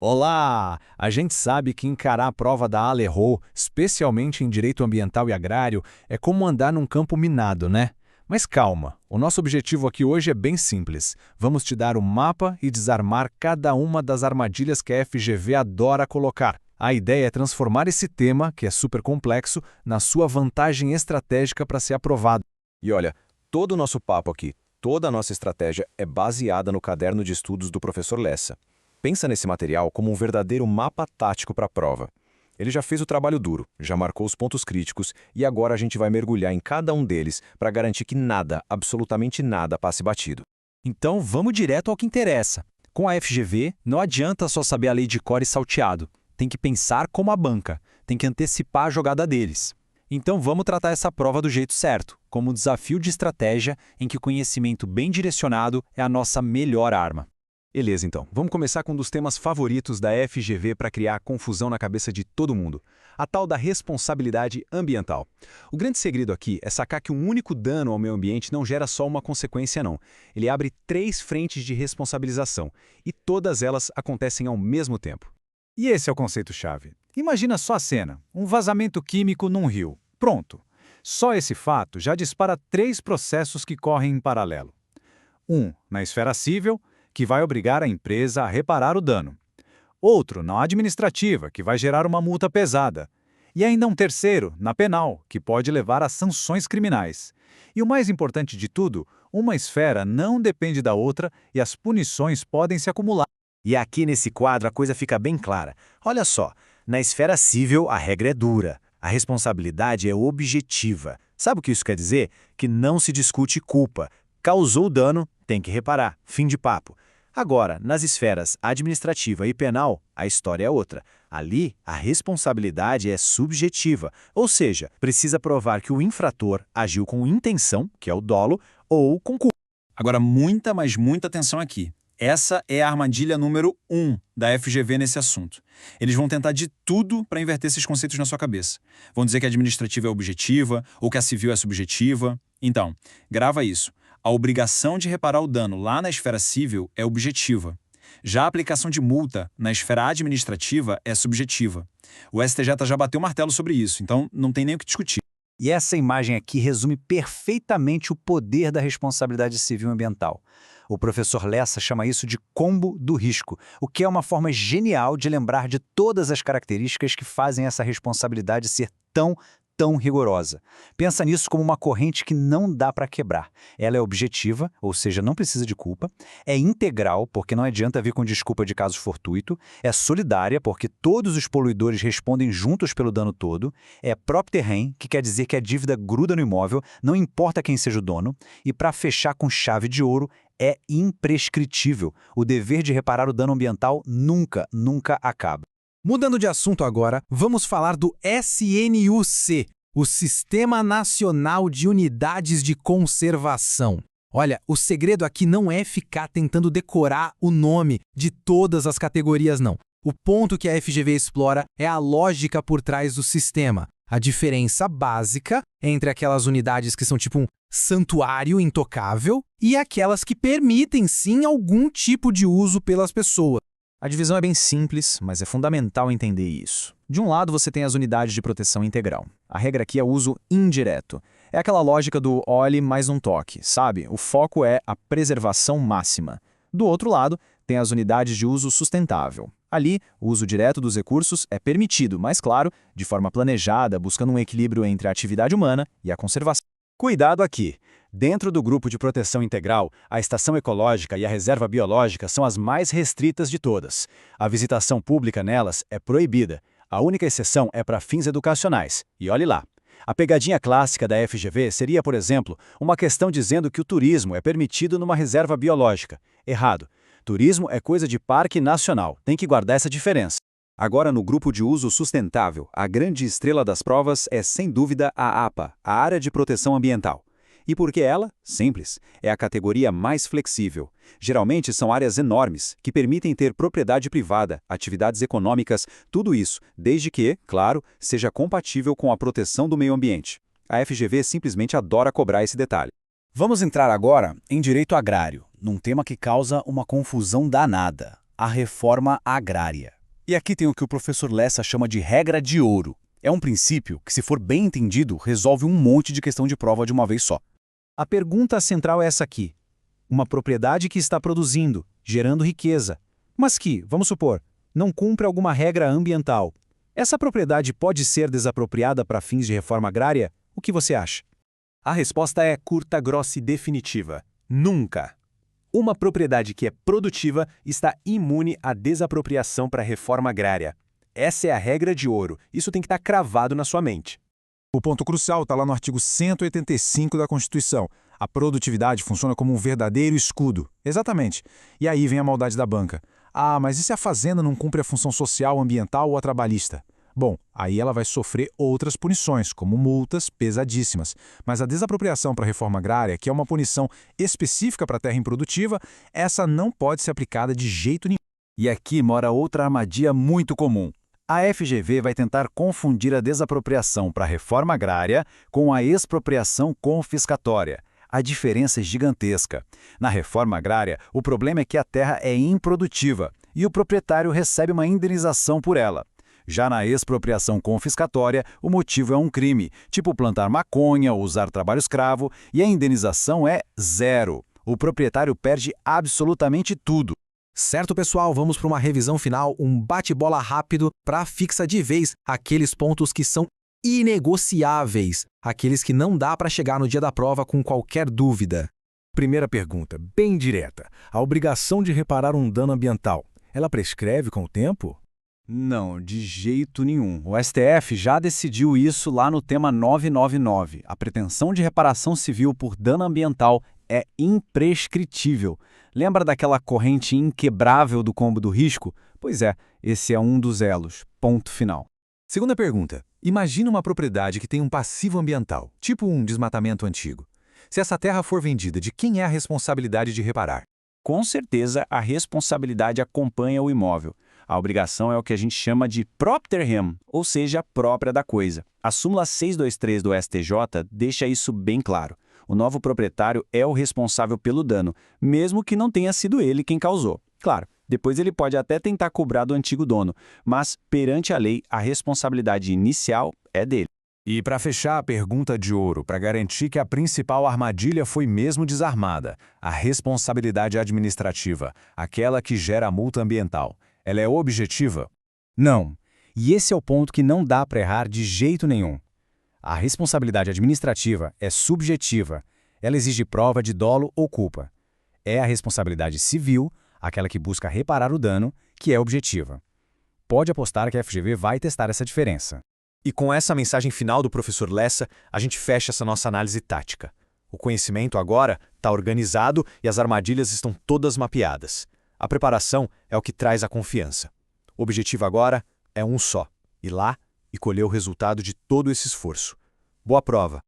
Olá! A gente sabe que encarar a prova da ALERRO, especialmente em direito ambiental e agrário, é como andar num campo minado, né? Mas calma, o nosso objetivo aqui hoje é bem simples. Vamos te dar o mapa e desarmar cada uma das armadilhas que a FGV adora colocar. A ideia é transformar esse tema, que é super complexo, na sua vantagem estratégica para ser aprovado. E olha, todo o nosso papo aqui, toda a nossa estratégia é baseada no caderno de estudos do professor Lessa. Pensa nesse material como um verdadeiro mapa tático para a prova. Ele já fez o trabalho duro, já marcou os pontos críticos e agora a gente vai mergulhar em cada um deles para garantir que nada, absolutamente nada, passe batido. Então vamos direto ao que interessa. Com a FGV, não adianta só saber a lei de cor e salteado. Tem que pensar como a banca, tem que antecipar a jogada deles. Então vamos tratar essa prova do jeito certo, como um desafio de estratégia em que o conhecimento bem direcionado é a nossa melhor arma. Beleza, então. Vamos começar com um dos temas favoritos da FGV para criar confusão na cabeça de todo mundo. A tal da responsabilidade ambiental. O grande segredo aqui é sacar que um único dano ao meio ambiente não gera só uma consequência, não. Ele abre 3 frentes de responsabilização, e todas elas acontecem ao mesmo tempo. E esse é o conceito-chave. Imagina só a cena, um vazamento químico num rio. Pronto. Só esse fato já dispara 3 processos que correm em paralelo. Um, na esfera civil, que vai obrigar a empresa a reparar o dano. Outro, na administrativa, que vai gerar uma multa pesada. E ainda um terceiro, na penal, que pode levar a sanções criminais. E o mais importante de tudo, uma esfera não depende da outra e as punições podem se acumular. E aqui nesse quadro a coisa fica bem clara. Olha só, na esfera civil a regra é dura, a responsabilidade é objetiva. Sabe o que isso quer dizer? Que não se discute culpa. Causou o dano, tem que reparar. Fim de papo. Agora, nas esferas administrativa e penal, a história é outra. Ali, a responsabilidade é subjetiva, ou seja, precisa provar que o infrator agiu com intenção, que é o dolo, ou com culpa. Agora, mas muita atenção aqui. Essa é a armadilha número 1 da FGV nesse assunto. Eles vão tentar de tudo para inverter esses conceitos na sua cabeça. Vão dizer que a administrativa é objetiva ou que a civil é subjetiva. Então, grava isso. A obrigação de reparar o dano lá na esfera civil é objetiva. Já a aplicação de multa na esfera administrativa é subjetiva. O STJ já bateu o martelo sobre isso, então não tem nem o que discutir. E essa imagem aqui resume perfeitamente o poder da responsabilidade civil ambiental. O professor Lessa chama isso de combo do risco, o que é uma forma genial de lembrar de todas as características que fazem essa responsabilidade ser tão rigorosa. Pensa nisso como uma corrente que não dá para quebrar. Ela é objetiva, ou seja, não precisa de culpa, é integral, porque não adianta vir com desculpa de caso fortuito, é solidária, porque todos os poluidores respondem juntos pelo dano todo, é propre terrain, que quer dizer que a dívida gruda no imóvel, não importa quem seja o dono, e para fechar com chave de ouro, é imprescritível. O dever de reparar o dano ambiental nunca acaba. Mudando de assunto agora, vamos falar do SNUC, o Sistema Nacional de Unidades de Conservação. Olha, o segredo aqui não é ficar tentando decorar o nome de todas as categorias, não. O ponto que a FGV explora é a lógica por trás do sistema, a diferença básica entre aquelas unidades que são tipo um santuário intocável e aquelas que permitem sim algum tipo de uso pelas pessoas. A divisão é bem simples, mas é fundamental entender isso. De um lado, você tem as unidades de proteção integral. A regra aqui é o uso indireto. É aquela lógica do olhe, mas não toque, sabe? O foco é a preservação máxima. Do outro lado, tem as unidades de uso sustentável. Ali, o uso direto dos recursos é permitido, mas claro, de forma planejada, buscando um equilíbrio entre a atividade humana e a conservação. Cuidado aqui! Dentro do grupo de proteção integral, a estação ecológica e a reserva biológica são as mais restritas de todas. A visitação pública nelas é proibida. A única exceção é para fins educacionais. E olhe lá. A pegadinha clássica da FGV seria, por exemplo, uma questão dizendo que o turismo é permitido numa reserva biológica. Errado. Turismo é coisa de parque nacional. Tem que guardar essa diferença. Agora, no grupo de uso sustentável, a grande estrela das provas é, sem dúvida, a APA, a Área de Proteção Ambiental. E por que ela? Simples. É a categoria mais flexível. Geralmente são áreas enormes, que permitem ter propriedade privada, atividades econômicas, tudo isso, desde que, claro, seja compatível com a proteção do meio ambiente. A FGV simplesmente adora cobrar esse detalhe. Vamos entrar agora em direito agrário, num tema que causa uma confusão danada. a reforma agrária. E aqui tem o que o professor Lessa chama de regra de ouro. É um princípio que, se for bem entendido, resolve um monte de questão de prova de uma vez só. A pergunta central é essa aqui. Uma propriedade que está produzindo, gerando riqueza, mas que, vamos supor, não cumpre alguma regra ambiental. Essa propriedade pode ser desapropriada para fins de reforma agrária? O que você acha? A resposta é curta, grossa e definitiva. Nunca! Uma propriedade que é produtiva está imune à desapropriação para a reforma agrária. Essa é a regra de ouro. Isso tem que estar cravado na sua mente. O ponto crucial está lá no artigo 185 da Constituição. A produtividade funciona como um verdadeiro escudo. Exatamente. E aí vem a maldade da banca. Ah, mas e se a fazenda não cumpre a função social, ambiental ou a trabalhista? Bom, aí ela vai sofrer outras punições, como multas pesadíssimas. Mas a desapropriação para a reforma agrária, que é uma punição específica para a terra improdutiva, essa não pode ser aplicada de jeito nenhum. E aqui mora outra armadilha muito comum. A FGV vai tentar confundir a desapropriação para a reforma agrária com a expropriação confiscatória. A diferença é gigantesca. Na reforma agrária, o problema é que a terra é improdutiva e o proprietário recebe uma indenização por ela. Já na expropriação confiscatória, o motivo é um crime, tipo plantar maconha ou usar trabalho escravo, e a indenização é zero. O proprietário perde absolutamente tudo. Certo, pessoal? Vamos para uma revisão final, um bate-bola rápido para fixar de vez aqueles pontos que são inegociáveis, aqueles que não dá para chegar no dia da prova com qualquer dúvida. Primeira pergunta, bem direta. A obrigação de reparar um dano ambiental, ela prescreve com o tempo? Não, de jeito nenhum. O STF já decidiu isso lá no tema 999. A pretensão de reparação civil por dano ambiental é imprescritível. Lembra daquela corrente inquebrável do combo do risco? Pois é, esse é um dos elos. Ponto final. Segunda pergunta. Imagina uma propriedade que tem um passivo ambiental, tipo um desmatamento antigo. Se essa terra for vendida, de quem é a responsabilidade de reparar? Com certeza, a responsabilidade acompanha o imóvel. A obrigação é o que a gente chama de propter rem, ou seja, própria da coisa. A súmula 623 do STJ deixa isso bem claro. O novo proprietário é o responsável pelo dano, mesmo que não tenha sido ele quem causou. Claro, depois ele pode até tentar cobrar do antigo dono, mas, perante a lei, a responsabilidade inicial é dele. E para fechar a pergunta de ouro, para garantir que a principal armadilha foi mesmo desarmada, a responsabilidade administrativa, aquela que gera a multa ambiental, ela é objetiva? Não. E esse é o ponto que não dá para errar de jeito nenhum. A responsabilidade administrativa é subjetiva. Ela exige prova de dolo ou culpa. É a responsabilidade civil, aquela que busca reparar o dano, que é objetiva. Pode apostar que a FGV vai testar essa diferença. E com essa mensagem final do professor Lessa, a gente fecha essa nossa análise tática. O conhecimento agora está organizado e as armadilhas estão todas mapeadas. A preparação é o que traz a confiança. O objetivo agora é um só: ir lá e colher o resultado de todo esse esforço. Boa prova!